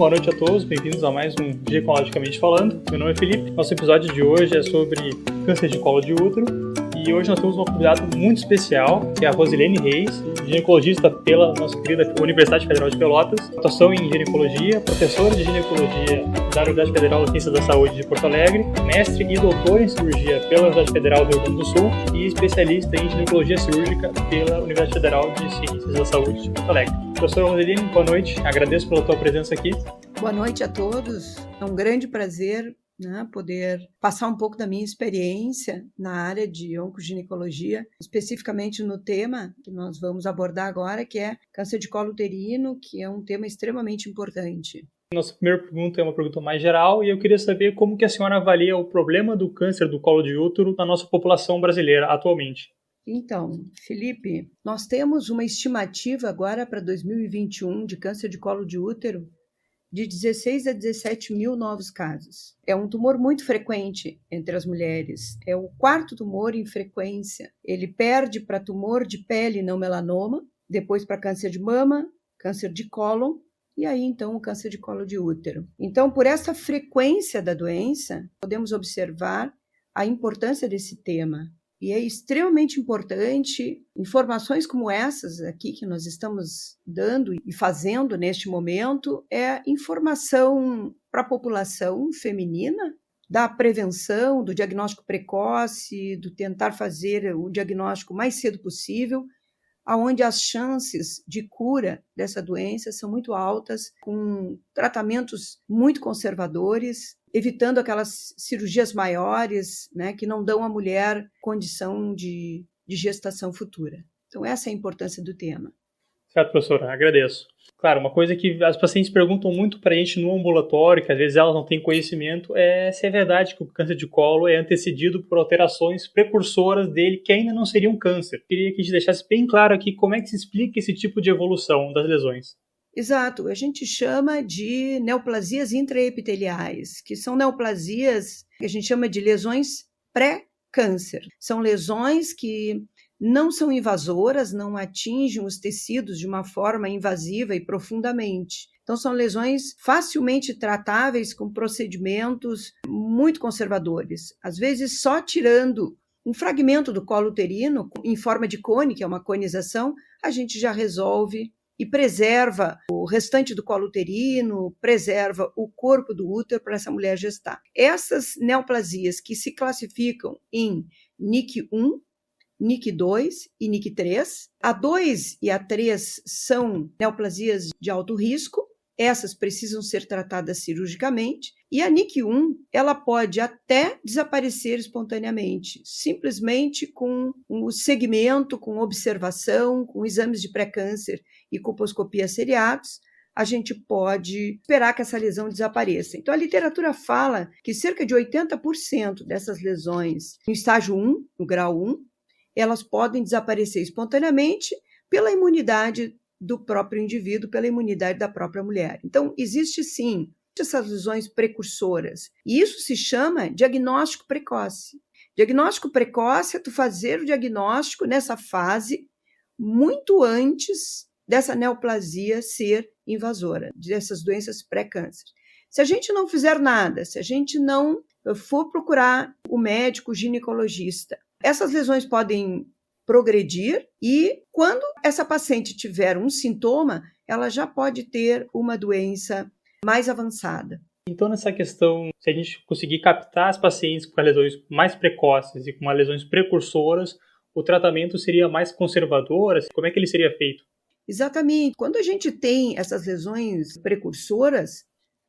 boa noite a todos, bem-vindos a mais um Ginecologicamente Falando. Meu nome é Felipe, nosso episódio de hoje é sobre câncer de colo de útero e hoje nós temos uma convidada muito especial, que é a Rosilene Reis, ginecologista pela nossa querida Universidade Federal de Pelotas, atuação em ginecologia, professora de ginecologia da Universidade Federal de Ciências da Saúde de Porto Alegre, mestre e doutora em cirurgia pela Universidade Federal do Rio Grande do Sul e especialista em ginecologia cirúrgica pela Universidade Federal de Ciências da Saúde de Porto Alegre. Professora Rosilene, boa noite, agradeço pela tua presença aqui. Boa noite a todos, é um grande prazer poder passar um pouco da minha experiência na área de oncoginecologia, especificamente no tema que nós vamos abordar agora, que é câncer de colo uterino, que é um tema extremamente importante. Nossa primeira pergunta é uma pergunta mais geral e eu queria saber como que a senhora avalia o problema do câncer do colo de útero na nossa população brasileira atualmente. Então, Felipe, nós temos uma estimativa agora para 2021 de câncer de colo de útero de 16 a 17 mil novos casos. É um tumor muito frequente entre as mulheres. É o quarto tumor em frequência. Ele perde para tumor de pele não melanoma, depois para câncer de mama, câncer de cólon e aí então o câncer de colo de útero. Então, por essa frequência da doença, podemos observar a importância desse tema. E é extremamente importante informações como essas aqui que nós estamos dando e fazendo neste momento, é informação para a população feminina da prevenção, do diagnóstico precoce, do tentar fazer o diagnóstico mais cedo possível, onde as chances de cura dessa doença são muito altas, com tratamentos muito conservadores, evitando aquelas cirurgias maiores, que não dão à mulher condição de gestação futura. Então, essa é a importância do tema. Certo, professora, agradeço. Claro, uma coisa que as pacientes perguntam muito para a gente no ambulatório, que às vezes elas não têm conhecimento, é se é verdade que o câncer de colo é antecedido por alterações precursoras dele que ainda não seriam câncer. Queria que a gente deixasse bem claro aqui como é que se explica esse tipo de evolução das lesões. Exato, a gente chama de neoplasias intraepiteliais, que são neoplasias que a gente chama de lesões pré-câncer. São lesões que não são invasoras, não atingem os tecidos de uma forma invasiva e profundamente. Então, são lesões facilmente tratáveis com procedimentos muito conservadores. Às vezes, só tirando um fragmento do colo uterino em forma de cone, que é uma conização, a gente já resolve e preserva o restante do colo uterino, preserva o corpo do útero para essa mulher gestar. Essas neoplasias que se classificam em NIC1, NIC2 e NIC3. A 2 e a 3 são neoplasias de alto risco, essas precisam ser tratadas cirurgicamente, e a NIC1, ela pode até desaparecer espontaneamente, simplesmente com o segmento, com observação, com exames de pré-câncer e colposcopia seriados, a gente pode esperar que essa lesão desapareça. Então, a literatura fala que cerca de 80% dessas lesões no estágio 1, no grau 1, elas podem desaparecer espontaneamente pela imunidade do próprio indivíduo, pela imunidade da própria mulher. Então, existe sim essas lesões precursoras. E isso se chama diagnóstico precoce. Diagnóstico precoce é tu fazer o diagnóstico nessa fase muito antes dessa neoplasia ser invasora, dessas doenças pré-câncer. Se a gente não fizer nada, se a gente não for procurar o médico, o ginecologista, essas lesões podem progredir e, quando essa paciente tiver um sintoma, ela já pode ter uma doença mais avançada. Então, nessa questão, se a gente conseguir captar as pacientes com lesões mais precoces e com lesões precursoras, o tratamento seria mais conservador? Como é que ele seria feito? Exatamente. Quando a gente tem essas lesões precursoras,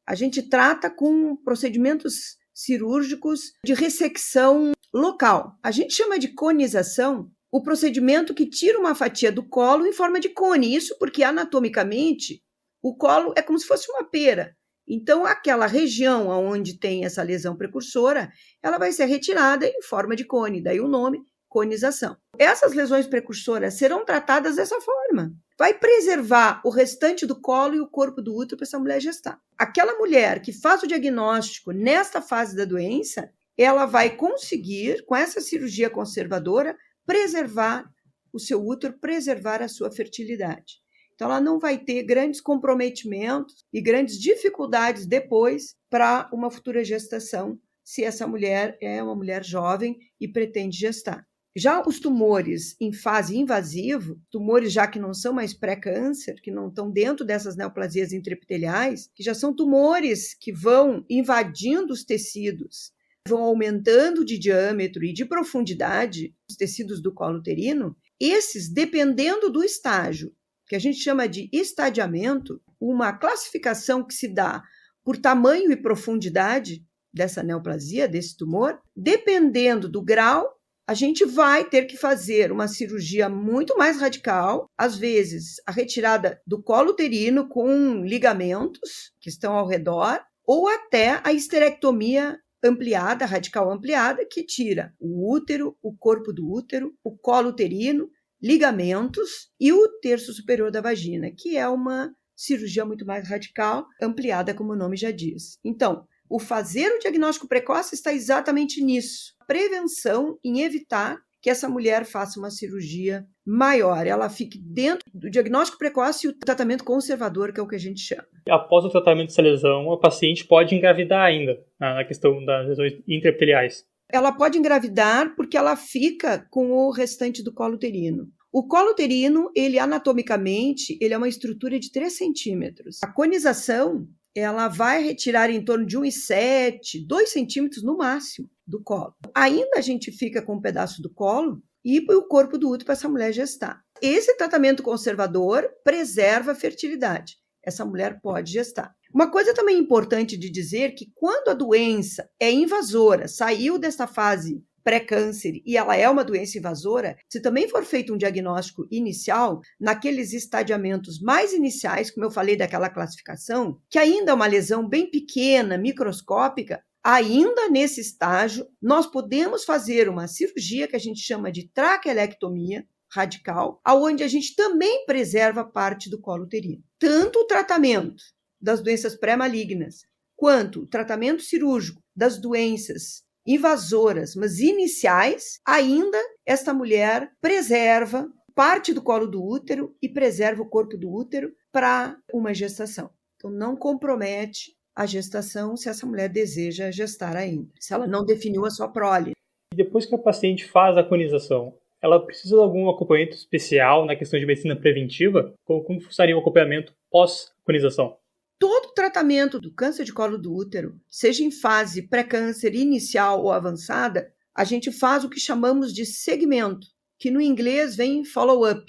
a gente trata com procedimentos cirúrgicos de ressecção local. A gente chama de conização o procedimento que tira uma fatia do colo em forma de cone. Isso porque, anatomicamente, o colo é como se fosse uma pera. Então, aquela região onde tem essa lesão precursora, ela vai ser retirada em forma de cone. Daí o nome, conização. Essas lesões precursoras serão tratadas dessa forma. Vai preservar o restante do colo e o corpo do útero para essa mulher gestar. Aquela mulher que faz o diagnóstico nesta fase da doença, ela vai conseguir, com essa cirurgia conservadora, preservar o seu útero, preservar a sua fertilidade. Então, ela não vai ter grandes comprometimentos e grandes dificuldades depois para uma futura gestação, se essa mulher é uma mulher jovem e pretende gestar. Já os tumores em fase invasiva, tumores já que não são mais pré-câncer, que não estão dentro dessas neoplasias intraepiteliais, que já são tumores que vão invadindo os tecidos, vão aumentando de diâmetro e de profundidade os tecidos do colo uterino, esses, dependendo do estágio, que a gente chama de estadiamento, uma classificação que se dá por tamanho e profundidade dessa neoplasia, desse tumor, dependendo do grau, a gente vai ter que fazer uma cirurgia muito mais radical, às vezes a retirada do colo uterino com ligamentos que estão ao redor, ou até a histerectomia ampliada, radical ampliada, que tira o útero, o corpo do útero, o colo uterino, ligamentos e o terço superior da vagina, que é uma cirurgia muito mais radical, ampliada, como o nome já diz. Então, o fazer o diagnóstico precoce está exatamente nisso. Prevenção em evitar que essa mulher faça uma cirurgia maior, ela fique dentro do diagnóstico precoce e o tratamento conservador, que é o que a gente chama. Após o tratamento dessa lesão, a paciente pode engravidar ainda, na questão das lesões intraepiteliais. Ela pode engravidar porque ela fica com o restante do colo uterino. O colo uterino, ele anatomicamente, ele é uma estrutura de 3 centímetros. A conização, ela vai retirar em torno de 1,7, 2 centímetros no máximo do colo. Ainda a gente fica com um pedaço do colo e o corpo do útero para essa mulher gestar. Esse tratamento conservador preserva a fertilidade. Essa mulher pode gestar. Uma coisa também importante de dizer que quando a doença é invasora, saiu dessa fase pré-câncer e ela é uma doença invasora, se também for feito um diagnóstico inicial, naqueles estadiamentos mais iniciais, como eu falei daquela classificação, que ainda é uma lesão bem pequena, microscópica, ainda nesse estágio, nós podemos fazer uma cirurgia que a gente chama de traquelectomia radical, aonde a gente também preserva parte do colo uterino. Tanto o tratamento das doenças pré-malignas, quanto o tratamento cirúrgico das doenças invasoras, mas iniciais, ainda esta mulher preserva parte do colo do útero e preserva o corpo do útero para uma gestação. Então, não compromete a gestação se essa mulher deseja gestar ainda, se ela não definiu a sua prole. Depois que a paciente faz a conização, ela precisa de algum acompanhamento especial na questão de medicina preventiva? Como funcionaria o acompanhamento pós-conização? Todo tratamento do câncer de colo do útero, seja em fase pré-câncer inicial ou avançada, a gente faz o que chamamos de segmento, que no inglês vem follow-up.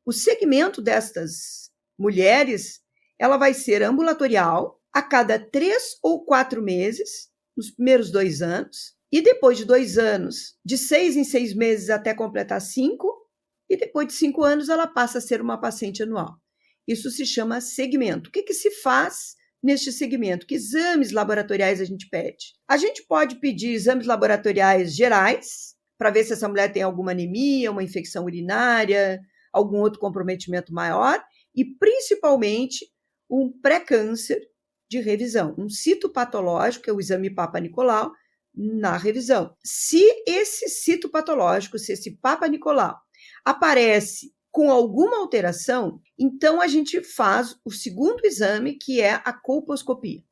O segmento destas mulheres, ela vai ser ambulatorial a cada 3 ou 4 meses, nos primeiros 2 anos, e depois de 2 anos, de 6 em 6 meses até completar 5, e depois de 5 anos ela passa a ser uma paciente anual. Isso se chama segmento. O que se faz neste segmento? Que exames laboratoriais a gente pede? A gente pode pedir exames laboratoriais gerais, para ver se essa mulher tem alguma anemia, uma infecção urinária, algum outro comprometimento maior, e principalmente um pré-câncer de revisão, um citopatológico, que é o exame Papa Nicolau, na revisão. Se esse citopatológico, se esse Papa Nicolau aparece com alguma alteração, então a gente faz o segundo exame, que é a colposcopia.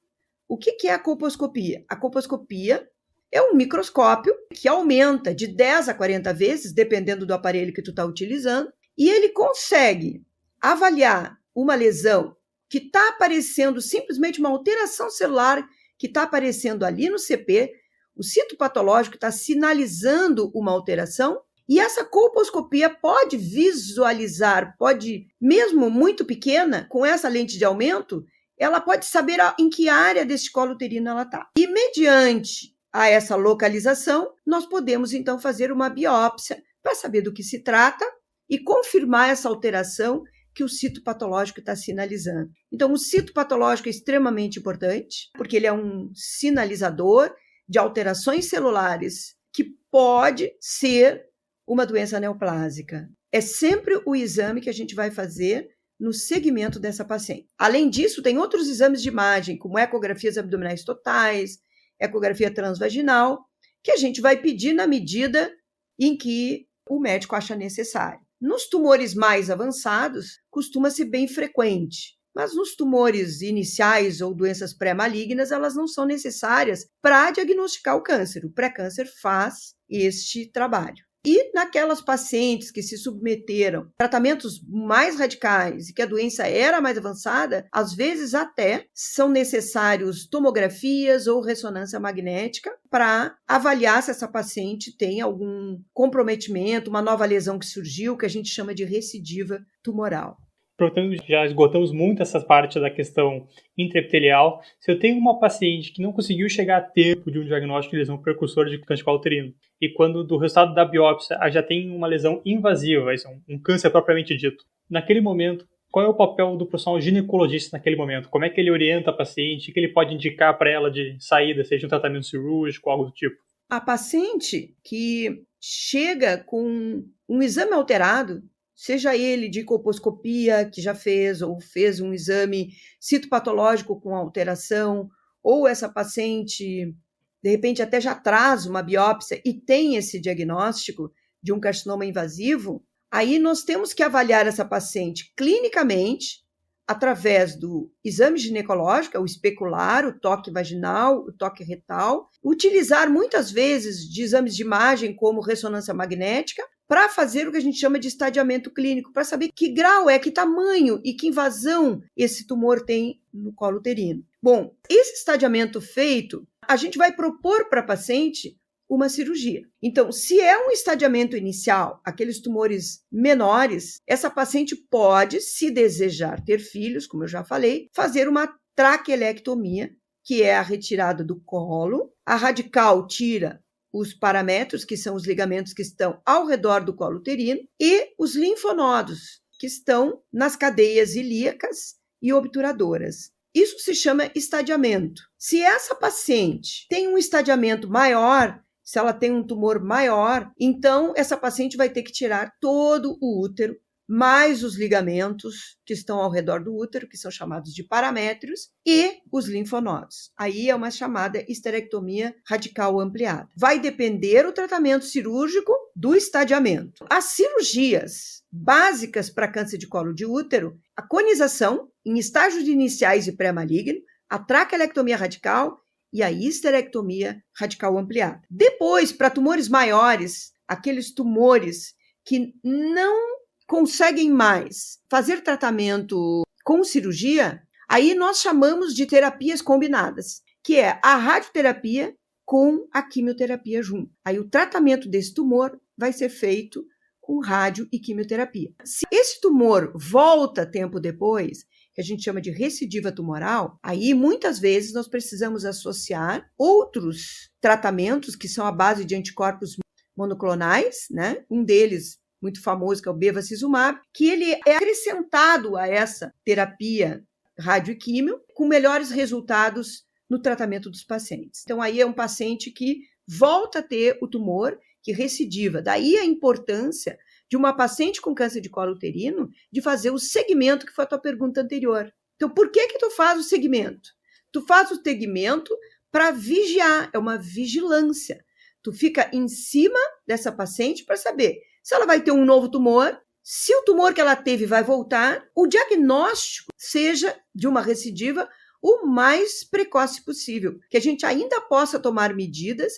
O que é a colposcopia? A colposcopia é um microscópio que aumenta de 10 a 40 vezes, dependendo do aparelho que tu está utilizando, e ele consegue avaliar uma lesão que está aparecendo, simplesmente uma alteração celular que está aparecendo ali no CP, o citopatológico está sinalizando uma alteração, e essa colposcopia pode visualizar, pode, mesmo muito pequena, com essa lente de aumento, ela pode saber em que área deste colo uterino ela está. E mediante a essa localização, nós podemos então fazer uma biópsia para saber do que se trata e confirmar essa alteração que o citopatológico está sinalizando. Então, o citopatológico é extremamente importante, porque ele é um sinalizador de alterações celulares que pode ser uma doença neoplásica. É sempre o exame que a gente vai fazer no segmento dessa paciente. Além disso, tem outros exames de imagem, como ecografias abdominais totais, ecografia transvaginal, que a gente vai pedir na medida em que o médico acha necessário. Nos tumores mais avançados, costuma ser bem frequente. Mas nos tumores iniciais ou doenças pré-malignas, elas não são necessárias para diagnosticar o câncer. O pré-câncer faz este trabalho. E naquelas pacientes que se submeteram a tratamentos mais radicais e que a doença era mais avançada, às vezes até são necessários tomografias ou ressonância magnética para avaliar se essa paciente tem algum comprometimento, uma nova lesão que surgiu, que a gente chama de recidiva tumoral. Portanto, já esgotamos muito essa parte da questão intraepitelial. Se eu tenho uma paciente que não conseguiu chegar a tempo de um diagnóstico de lesão precursora de câncer de colo uterino, e quando do resultado da biópsia já tem uma lesão invasiva, isso é um câncer propriamente dito, naquele momento, qual é o papel do profissional ginecologista naquele momento? Como é que ele orienta a paciente? O que ele pode indicar para ela de saída, seja um tratamento cirúrgico, algo do tipo? A paciente que chega com um exame alterado, seja ele de colposcopia, que já fez, ou fez um exame citopatológico com alteração, ou essa paciente, de repente, até já traz uma biópsia e tem esse diagnóstico de um carcinoma invasivo, aí nós temos que avaliar essa paciente clinicamente, através do exame ginecológico, o especular, o toque vaginal, o toque retal, utilizar muitas vezes de exames de imagem como ressonância magnética, para fazer o que a gente chama de estadiamento clínico, para saber que grau que tamanho e que invasão esse tumor tem no colo uterino. Bom, esse estadiamento feito, a gente vai propor para a paciente uma cirurgia. Então, se é um estadiamento inicial, aqueles tumores menores, essa paciente pode, se desejar ter filhos, como eu já falei, fazer uma traquelectomia, que é a retirada do colo. A radical tira os paramétros, que são os ligamentos que estão ao redor do colo uterino, e os linfonodos, que estão nas cadeias ilíacas e obturadoras. Isso se chama estadiamento. Se essa paciente tem um estadiamento maior, se ela tem um tumor maior, então essa paciente vai ter que tirar todo o útero, mais os ligamentos que estão ao redor do útero, que são chamados de paramétrios, e os linfonodos. Aí é uma chamada histerectomia radical ampliada. Vai depender o tratamento cirúrgico do estadiamento. As cirurgias básicas para câncer de colo de útero, a conização em estágios iniciais e pré-maligno, a traquelectomia radical e a histerectomia radical ampliada. Depois, para tumores maiores, aqueles tumores que não conseguem mais fazer tratamento com cirurgia, aí nós chamamos de terapias combinadas, que é a radioterapia com a quimioterapia junto. Aí o tratamento desse tumor vai ser feito com rádio e quimioterapia. Se esse tumor volta tempo depois, que a gente chama de recidiva tumoral, aí muitas vezes nós precisamos associar outros tratamentos que são à base de anticorpos monoclonais, né? Um deles muito famoso, que é o bevacizumab, que ele é acrescentado a essa terapia rádio e químio com melhores resultados no tratamento dos pacientes. Então, aí é um paciente que volta a ter o tumor, que recidiva. Daí a importância de uma paciente com câncer de colo uterino de fazer o segmento, que foi a tua pergunta anterior. Então, por que tu faz o segmento? Tu faz o segmento para vigiar, é uma vigilância. Tu fica em cima dessa paciente para saber se ela vai ter um novo tumor, se o tumor que ela teve vai voltar, o diagnóstico seja de uma recidiva o mais precoce possível, que a gente ainda possa tomar medidas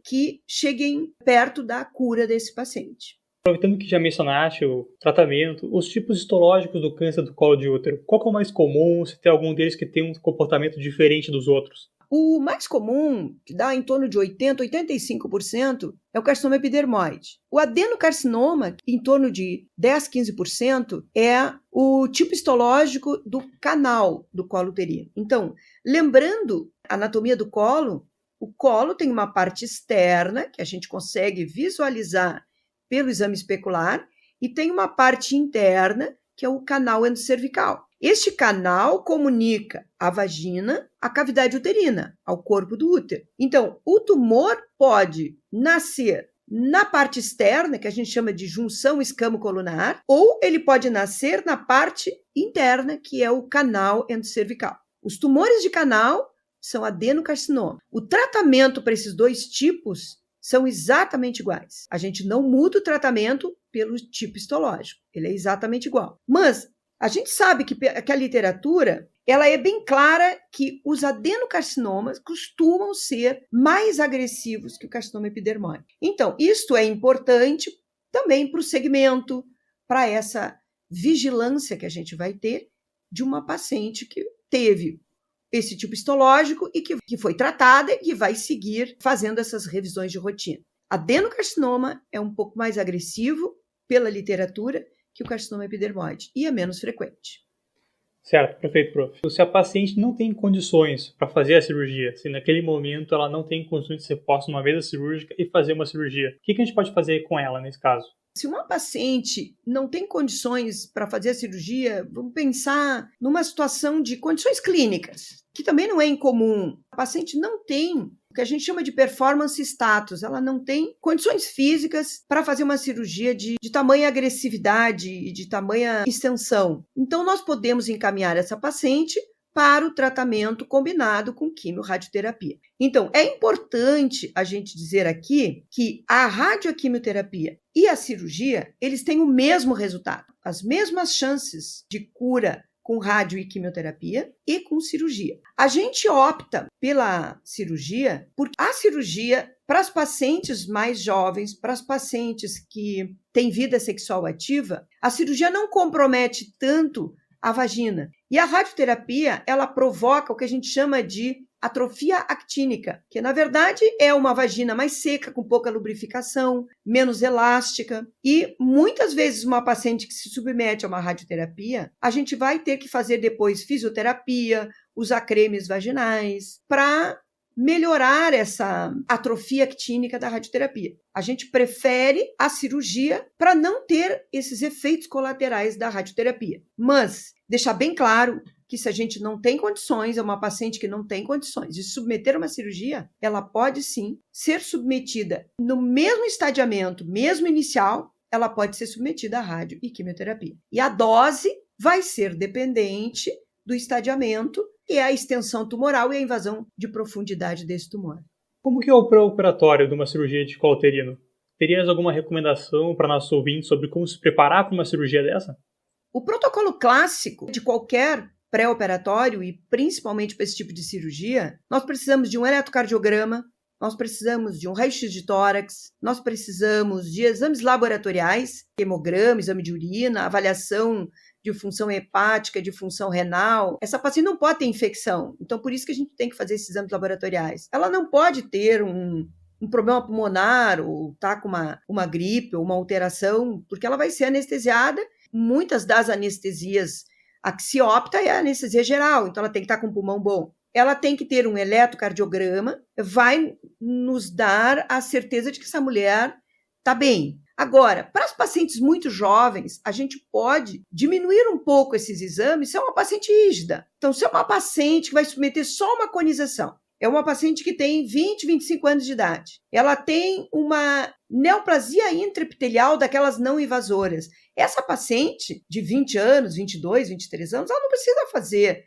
que cheguem perto da cura desse paciente. Aproveitando que já mencionaste o tratamento, os tipos histológicos do câncer do colo de útero, qual que é o mais comum, se tem algum deles que tem um comportamento diferente dos outros? O mais comum, que dá em torno de 80% a 85%, é o carcinoma epidermoide. O adenocarcinoma, em torno de 10% a 15%, é o tipo histológico do canal do colo uterino. Então, lembrando a anatomia do colo, o colo tem uma parte externa, que a gente consegue visualizar pelo exame especular, e tem uma parte interna, que é o canal endocervical. Este canal comunica a vagina à cavidade uterina, ao corpo do útero. Então, o tumor pode nascer na parte externa, que a gente chama de junção escamo-colunar, ou ele pode nascer na parte interna, que é o canal endocervical. Os tumores de canal são adenocarcinoma. O tratamento para esses dois tipos são exatamente iguais. A gente não muda o tratamento pelo tipo histológico, ele é exatamente igual. Mas a gente sabe que a literatura ela é bem clara que os adenocarcinomas costumam ser mais agressivos que o carcinoma epidermóide. Então, isto é importante também para o segmento, para essa vigilância que a gente vai ter de uma paciente que teve esse tipo histológico e que foi tratada e que vai seguir fazendo essas revisões de rotina. Adenocarcinoma é um pouco mais agressivo pela literatura que o carcinoma epidermóide e é menos frequente. Certo, perfeito, prof. Se a paciente não tem condições para fazer a cirurgia, se naquele momento ela não tem condições de ser posta numa mesa cirúrgica e fazer uma cirurgia, o que a gente pode fazer com ela nesse caso? Se uma paciente não tem condições para fazer a cirurgia, vamos pensar numa situação de condições clínicas, que também não é incomum. A paciente não tem o que a gente chama de performance status, ela não tem condições físicas para fazer uma cirurgia de tamanha agressividade e de tamanha extensão. Então, nós podemos encaminhar essa paciente para o tratamento combinado com quimio-radioterapia. Então, é importante a gente dizer aqui que a radioquimioterapia e a cirurgia, eles têm o mesmo resultado, as mesmas chances de cura com rádio e quimioterapia e com cirurgia. A gente opta pela cirurgia, porque a cirurgia, para as pacientes mais jovens, para as pacientes que têm vida sexual ativa, a cirurgia não compromete tanto a vagina. E a radioterapia, ela provoca o que a gente chama de atrofia actínica, que na verdade é uma vagina mais seca, com pouca lubrificação, menos elástica. E muitas vezes uma paciente que se submete a uma radioterapia, a gente vai ter que fazer depois fisioterapia, usar cremes vaginais, para melhorar essa atrofia actínica da radioterapia. A gente prefere a cirurgia para não ter esses efeitos colaterais da radioterapia. Mas deixar bem claro que se a gente não tem condições, é uma paciente que não tem condições de submeter a uma cirurgia, ela pode sim ser submetida no mesmo estadiamento, mesmo inicial, ela pode ser submetida a rádio e quimioterapia. E a dose vai ser dependente do estadiamento e a extensão tumoral e a invasão de profundidade desse tumor. Como que é o pré-operatório de uma cirurgia de colo uterino? Terias alguma recomendação para nossos ouvintes sobre como se preparar para uma cirurgia dessa? O protocolo clássico de qualquer pré-operatório e principalmente para esse tipo de cirurgia, nós precisamos de um eletrocardiograma, nós precisamos de um raio-x de tórax, nós precisamos de exames laboratoriais, hemograma, exame de urina, avaliação de função hepática, de função renal. Essa paciente não pode ter infecção, então por isso que a gente tem que fazer esses exames laboratoriais. Ela não pode ter um problema pulmonar ou tá com uma gripe ou uma alteração, porque ela vai ser anestesiada. Muitas das anestesias a que se opta é a anestesia geral, então ela tem que estar com o pulmão bom. Ela tem que ter um eletrocardiograma, vai nos dar a certeza de que essa mulher está bem. Agora, para as pacientes muito jovens, a gente pode diminuir um pouco esses exames se é uma paciente rígida. Então, se é uma paciente que vai submeter só uma conização, é uma paciente que tem 20, 25 anos de idade, ela tem uma neoplasia intraepitelial daquelas não invasoras. Essa paciente de 20 anos, 22, 23 anos, ela não precisa fazer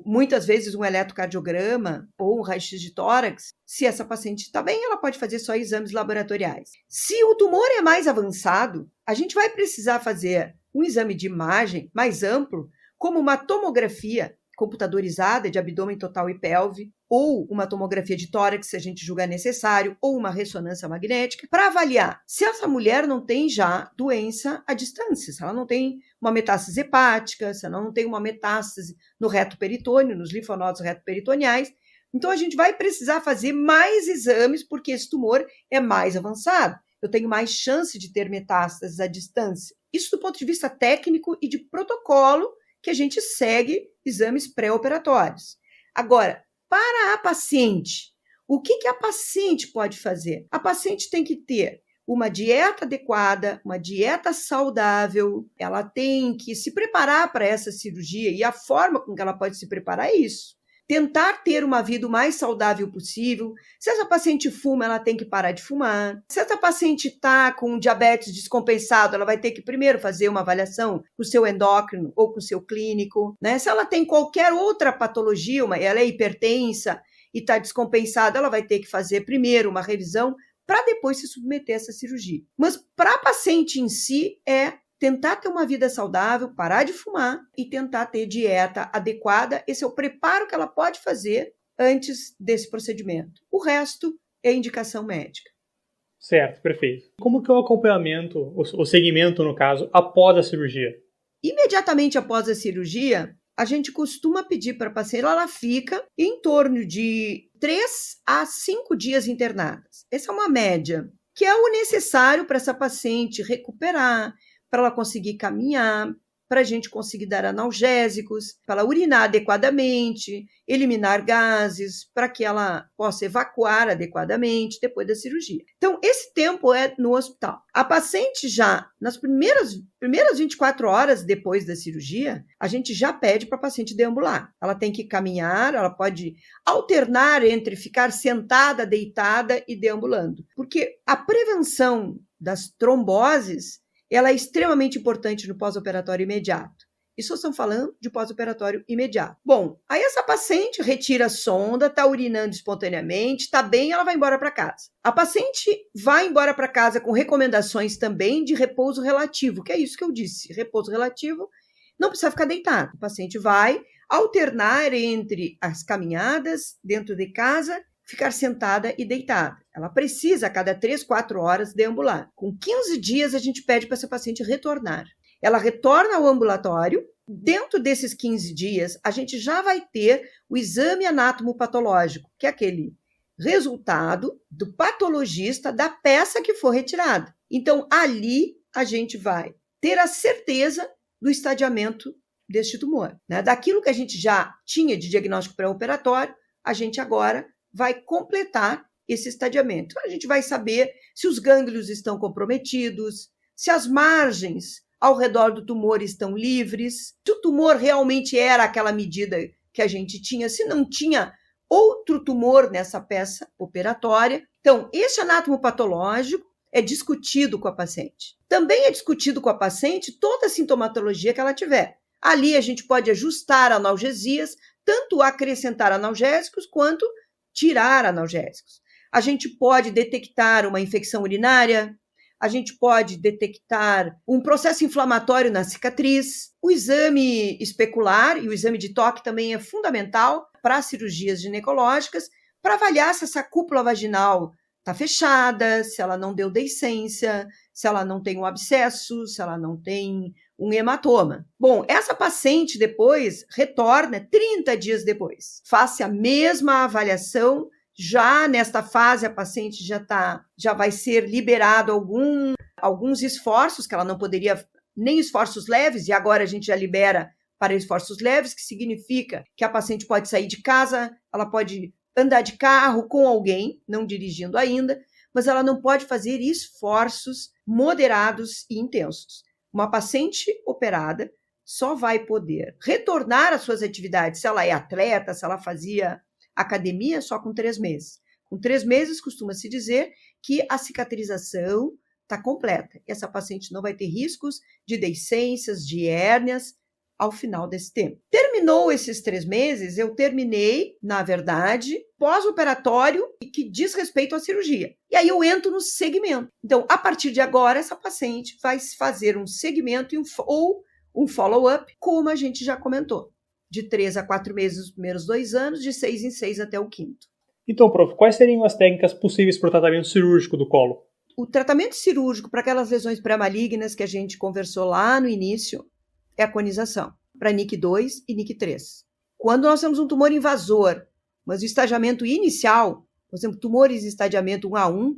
muitas vezes um eletrocardiograma ou um raio-x de tórax. Se essa paciente está bem, ela pode fazer só exames laboratoriais. Se o tumor é mais avançado, a gente vai precisar fazer um exame de imagem mais amplo, como uma tomografia computadorizada de abdômen total e pelve, ou uma tomografia de tórax, se a gente julgar necessário, ou uma ressonância magnética, para avaliar se essa mulher não tem já doença à distância, se ela não tem uma metástase hepática, se ela não tem uma metástase no reto peritônio, nos linfonodos reto-peritoneais. Então, a gente vai precisar fazer mais exames, porque esse tumor é mais avançado. Eu tenho mais chance de ter metástases à distância. Isso do ponto de vista técnico e de protocolo, que a gente segue exames pré-operatórios. Agora, para a paciente, o que a paciente pode fazer? A paciente tem que ter uma dieta adequada, uma dieta saudável, ela tem que se preparar para essa cirurgia e a forma com que ela pode se preparar é isso. Tentar ter uma vida o mais saudável possível. Se essa paciente fuma, ela tem que parar de fumar. Se essa paciente está com diabetes descompensado, ela vai ter que primeiro fazer uma avaliação com o seu endócrino ou com o seu clínico, né? Se ela tem qualquer outra patologia, ela é hipertensa e está descompensada, ela vai ter que fazer primeiro uma revisão para depois se submeter a essa cirurgia. Mas para a paciente em si é tentar ter uma vida saudável, parar de fumar e tentar ter dieta adequada. Esse é o preparo que ela pode fazer antes desse procedimento. O resto é indicação médica. Certo, perfeito. Como que é o acompanhamento, o segmento, no caso, após a cirurgia? Imediatamente após a cirurgia, a gente costuma pedir para a paciente, ela fica em torno de 3 a 5 dias internadas. Essa é uma média, que é o necessário para essa paciente recuperar, para ela conseguir caminhar, para a gente conseguir dar analgésicos, para ela urinar adequadamente, eliminar gases, para que ela possa evacuar adequadamente depois da cirurgia. Então, esse tempo é no hospital. A paciente já, nas primeiras 24 horas depois da cirurgia, a gente já pede para a paciente deambular. Ela tem que caminhar, ela pode alternar entre ficar sentada, deitada e deambulando. Porque a prevenção das tromboses ela é extremamente importante no pós-operatório imediato. Isso estamos falando de pós-operatório imediato. Bom, aí essa paciente retira a sonda, está urinando espontaneamente, está bem, ela vai embora para casa. A paciente vai embora para casa com recomendações também de repouso relativo, que é isso que eu disse. Repouso relativo, não precisa ficar deitado. O paciente vai alternar entre as caminhadas dentro de casa, ficar sentada e deitada. Ela precisa, a cada 3, 4 horas, deambular. Com 15 dias, a gente pede para essa paciente retornar. Ela retorna ao ambulatório. Dentro desses 15 dias, a gente já vai ter o exame anatomopatológico, que é aquele resultado do patologista da peça que for retirada. Então, ali, a gente vai ter a certeza do estadiamento deste tumor. Né? Daquilo que a gente já tinha de diagnóstico pré-operatório, a gente agora vai completar esse estadiamento. A gente vai saber se os gânglios estão comprometidos, se as margens ao redor do tumor estão livres, se o tumor realmente era aquela medida que a gente tinha, se não tinha outro tumor nessa peça operatória. Então, esse anatomopatológico é discutido com a paciente. Também é discutido com a paciente toda a sintomatologia que ela tiver. Ali a gente pode ajustar analgesias, tanto acrescentar analgésicos quanto tirar analgésicos. A gente pode detectar uma infecção urinária, a gente pode detectar um processo inflamatório na cicatriz. O exame especular e o exame de toque também é fundamental para cirurgias ginecológicas, para avaliar se essa cúpula vaginal está fechada, se ela não deu deiscência, se ela não tem um abscesso, se ela não tem um hematoma. Bom, essa paciente depois retorna 30 dias depois. Faça a mesma avaliação. Já nesta fase, a paciente já vai ser liberado alguns esforços, que ela não poderia, nem esforços leves, e agora a gente já libera para esforços leves, que significa que a paciente pode sair de casa, ela pode andar de carro com alguém, não dirigindo ainda, mas ela não pode fazer esforços moderados e intensos. Uma paciente operada só vai poder retornar às suas atividades, se ela é atleta, se ela fazia academia, só com 3 meses. Com 3 meses, costuma-se dizer que a cicatrização está completa. Essa paciente não vai ter riscos de deiscências, de hérnias, ao final desse tempo. Terminou esses 3 meses, eu terminei, na verdade, pós-operatório e que diz respeito à cirurgia. E aí eu entro no segmento. Então, a partir de agora, essa paciente vai fazer um segmento ou um follow-up, como a gente já comentou. De 3 a 4 meses nos primeiros 2 anos, de 6 em 6 até o 5º. Então, prof, quais seriam as técnicas possíveis para o tratamento cirúrgico do colo? O tratamento cirúrgico para aquelas lesões pré-malignas que a gente conversou lá no início é a conização, para NIC2 e NIC3. Quando nós temos um tumor invasor, mas o estadiamento inicial, por exemplo, tumores de estadiamento 1A1,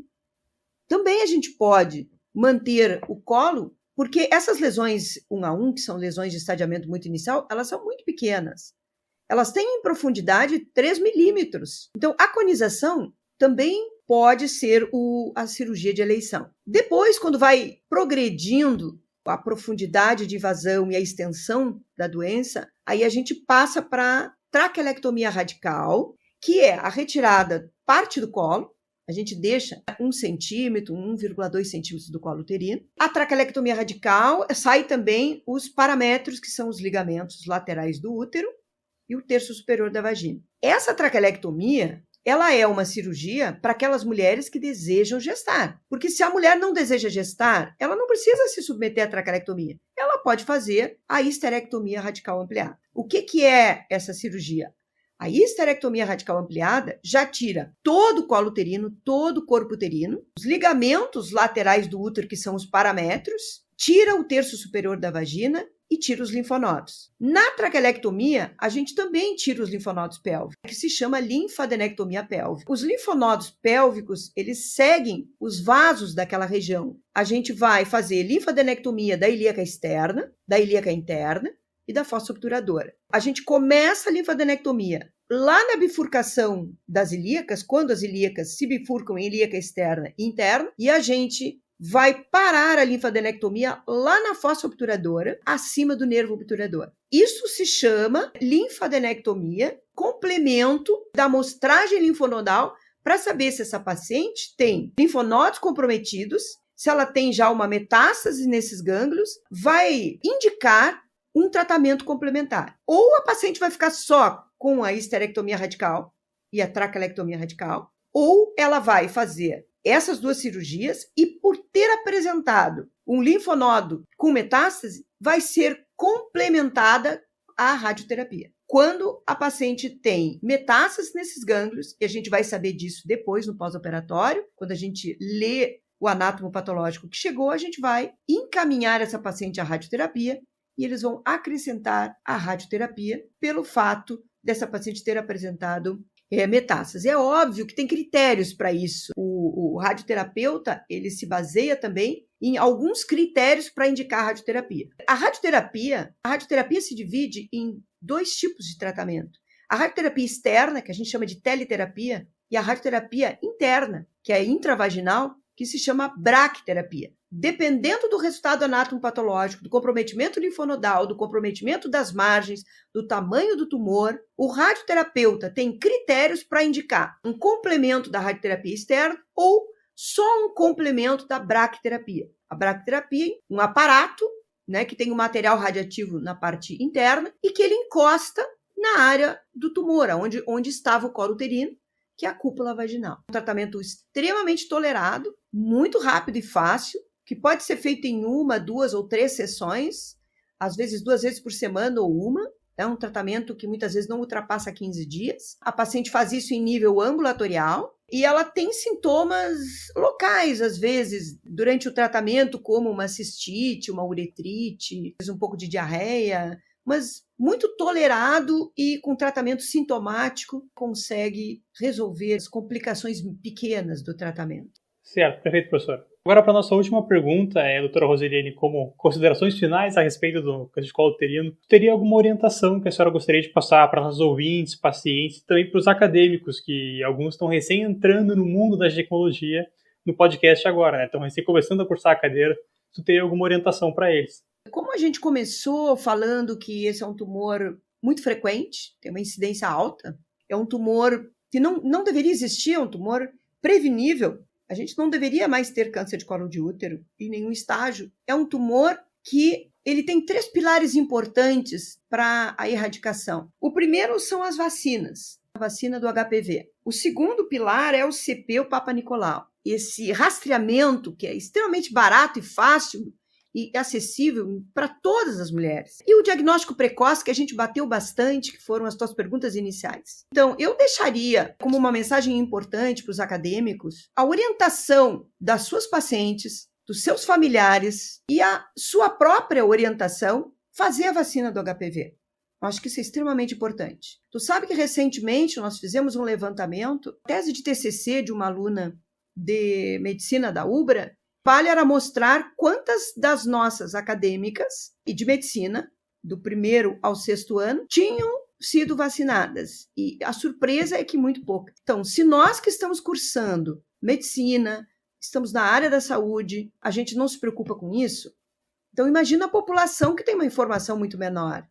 também a gente pode manter o colo, porque essas lesões 1A1, que são lesões de estadiamento muito inicial, elas são muito pequenas. Elas têm em profundidade 3 milímetros. Então, a conização também pode ser a cirurgia de eleição. Depois, quando vai progredindo a profundidade de invasão e a extensão da doença, aí a gente passa para traquelectomia radical, que é a retirada parte do colo, a gente deixa 1 centímetro, 1,2 centímetros do colo uterino. A traquelectomia radical sai também os paramétros, que são os ligamentos laterais do útero e o terço superior da vagina. Essa traquelectomia, ela é uma cirurgia para aquelas mulheres que desejam gestar. Porque se a mulher não deseja gestar, ela não precisa se submeter à traquelectomia. Ela pode fazer a histerectomia radical ampliada. O que é essa cirurgia? A histerectomia radical ampliada já tira todo o colo uterino, todo o corpo uterino, os ligamentos laterais do útero, que são os paramétros, tira o terço superior da vagina e tira os linfonodos. Na traquelectomia, a gente também tira os linfonodos pélvicos, que se chama linfadenectomia pélvica. Os linfonodos pélvicos, eles seguem os vasos daquela região. A gente vai fazer linfadenectomia da ilíaca externa, da ilíaca interna e da fossa obturadora. A gente começa a linfadenectomia lá na bifurcação das ilíacas, quando as ilíacas se bifurcam em ilíaca externa e interna, e a gente vai parar a linfadenectomia lá na fossa obturadora, acima do nervo obturador. Isso se chama linfadenectomia, complemento da amostragem linfonodal, para saber se essa paciente tem linfonodos comprometidos, se ela tem já uma metástase nesses gânglios, vai indicar um tratamento complementar. Ou a paciente vai ficar só com a histerectomia radical e a traquelectomia radical, ou ela vai fazer essas duas cirurgias e, por ter apresentado um linfonodo com metástase, vai ser complementada à radioterapia. Quando a paciente tem metástase nesses gânglios, e a gente vai saber disso depois no pós-operatório, quando a gente lê o anátomo patológico que chegou, a gente vai encaminhar essa paciente à radioterapia e eles vão acrescentar a radioterapia pelo fato dessa paciente ter apresentado metástase. É óbvio que tem critérios para isso. O radioterapeuta, ele se baseia também em alguns critérios para indicar a radioterapia. A radioterapia se divide em dois tipos de tratamento. A radioterapia externa, que a gente chama de teliterapia, e a radioterapia interna, que é intravaginal, que se chama braquiterapia. Dependendo do resultado anatomopatológico, do comprometimento linfonodal, do comprometimento das margens, do tamanho do tumor, o radioterapeuta tem critérios para indicar um complemento da radioterapia externa ou só um complemento da braquiterapia. A braquiterapia é um aparato, né, que tem um material radioativo na parte interna e que ele encosta na área do tumor, onde estava o colo uterino, que é a cúpula vaginal. Um tratamento extremamente tolerado, muito rápido e fácil, que pode ser feito em 1, 2 ou 3 sessões, às vezes 2 vezes por semana ou uma. É um tratamento que muitas vezes não ultrapassa 15 dias. A paciente faz isso em nível ambulatorial e ela tem sintomas locais, às vezes, durante o tratamento, como uma cistite, uma uretrite, um pouco de diarreia, mas muito tolerado e com tratamento sintomático consegue resolver as complicações pequenas do tratamento. Certo, perfeito, professor. Agora, para a nossa última pergunta, doutora Rosilene, como considerações finais a respeito do câncer de colo uterino, teria alguma orientação que a senhora gostaria de passar para os ouvintes, pacientes e também para os acadêmicos, que alguns estão recém entrando no mundo da ginecologia no podcast agora, né? Estão recém começando a cursar a cadeira. Tu teria alguma orientação para eles? Como a gente começou falando que esse é um tumor muito frequente, tem uma incidência alta, é um tumor que não deveria existir, é um tumor prevenível. A gente não deveria mais ter câncer de colo de útero em nenhum estágio. É um tumor que ele tem 3 pilares importantes para a erradicação. O primeiro são as vacinas, a vacina do HPV. O segundo pilar é o CP, o Papa Nicolau. Esse rastreamento, que é extremamente barato e fácil e acessível para todas as mulheres. E o diagnóstico precoce, que a gente bateu bastante, que foram as tuas perguntas iniciais. Então, eu deixaria como uma mensagem importante para os acadêmicos a orientação das suas pacientes, dos seus familiares e a sua própria orientação, fazer a vacina do HPV. Eu acho que isso é extremamente importante. Tu sabe que recentemente nós fizemos um levantamento, tese de TCC de uma aluna de medicina da UBRA, para mostrar quantas das nossas acadêmicas e de medicina, do 1º ao 6º ano, tinham sido vacinadas. E a surpresa é que muito pouca. Então, se nós que estamos cursando medicina, estamos na área da saúde, a gente não se preocupa com isso, então imagina a população que tem uma informação muito menor.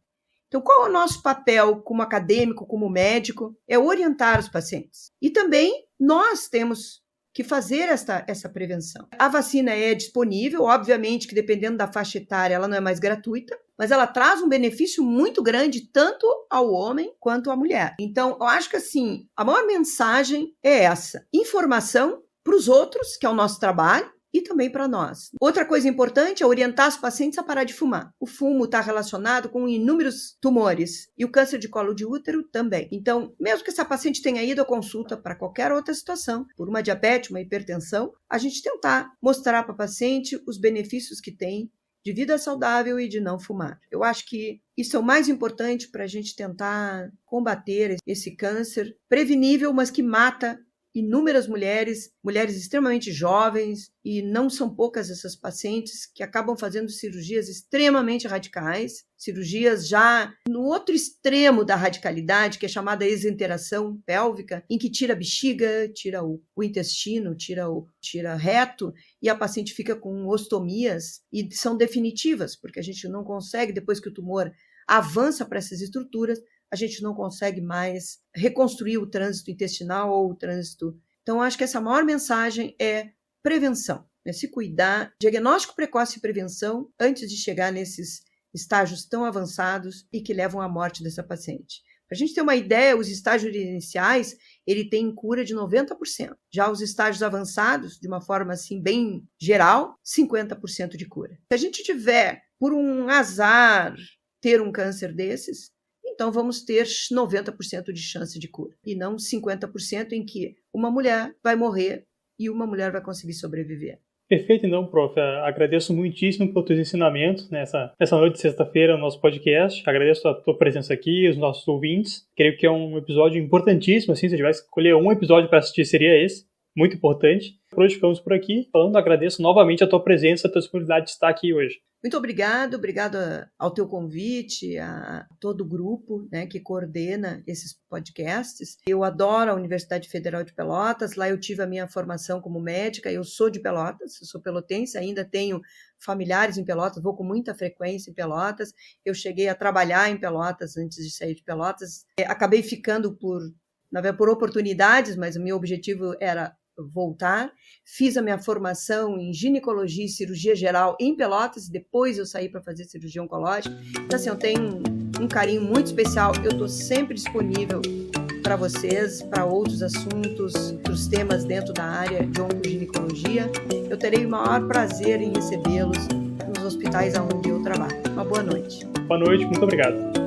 Então, qual é o nosso papel como acadêmico, como médico? É orientar os pacientes. E também nós temos que fazer essa prevenção. A vacina é disponível, obviamente que dependendo da faixa etária ela não é mais gratuita, mas ela traz um benefício muito grande tanto ao homem quanto à mulher. Então, eu acho que assim, a maior mensagem é essa: informação para os outros, que é o nosso trabalho, e também para nós. Outra coisa importante é orientar os pacientes a parar de fumar. O fumo está relacionado com inúmeros tumores e o câncer de colo de útero também. Então, mesmo que essa paciente tenha ido à consulta para qualquer outra situação, por uma diabetes, uma hipertensão, a gente tentar mostrar para a paciente os benefícios que tem de vida saudável e de não fumar. Eu acho que isso é o mais importante para a gente tentar combater esse câncer prevenível, mas que mata inúmeras mulheres extremamente jovens, e não são poucas essas pacientes que acabam fazendo cirurgias extremamente radicais, cirurgias já no outro extremo da radicalidade, que é chamada exenteração pélvica, em que tira a bexiga, tira o intestino, tira reto, e a paciente fica com ostomias, e são definitivas, porque a gente não consegue, depois que o tumor avança para essas estruturas, a gente não consegue mais reconstruir o trânsito intestinal ou o trânsito. Então, acho que essa maior mensagem é prevenção, né? Se cuidar, diagnóstico precoce e prevenção, antes de chegar nesses estágios tão avançados e que levam à morte dessa paciente. Para a gente ter uma ideia, os estágios iniciais, ele tem cura de 90%. Já os estágios avançados, de uma forma assim bem geral, 50% de cura. Se a gente tiver, por um azar, ter um câncer desses, então vamos ter 90% de chance de cura, e não 50% em que uma mulher vai morrer e uma mulher vai conseguir sobreviver. Perfeito, então, prof. Agradeço muitíssimo pelos teus ensinamentos nessa noite de sexta-feira no nosso podcast. Agradeço a tua presença aqui, os nossos ouvintes. Creio que é um episódio importantíssimo, assim, se eu tivesse que escolher um episódio para assistir, seria esse. Muito importante. Por hoje ficamos por aqui. Agradeço novamente a tua presença, a tua disponibilidade de estar aqui hoje. Muito obrigado ao teu convite, a todo o grupo, né, que coordena esses podcasts. Eu adoro a Universidade Federal de Pelotas, lá eu tive a minha formação como médica, eu sou de Pelotas, eu sou pelotense, ainda tenho familiares em Pelotas, vou com muita frequência em Pelotas. Eu cheguei a trabalhar em Pelotas antes de sair de Pelotas. Acabei ficando por oportunidades, mas o meu objetivo era voltar. Fiz a minha formação em ginecologia e cirurgia geral em Pelotas, e depois eu saí para fazer cirurgia oncológica. Então, assim, eu tenho um carinho muito especial. Eu estou sempre disponível para vocês, para outros assuntos, outros temas dentro da área de oncoginecologia. Eu terei o maior prazer em recebê-los nos hospitais onde eu trabalho. Uma boa noite. Boa noite, muito obrigado.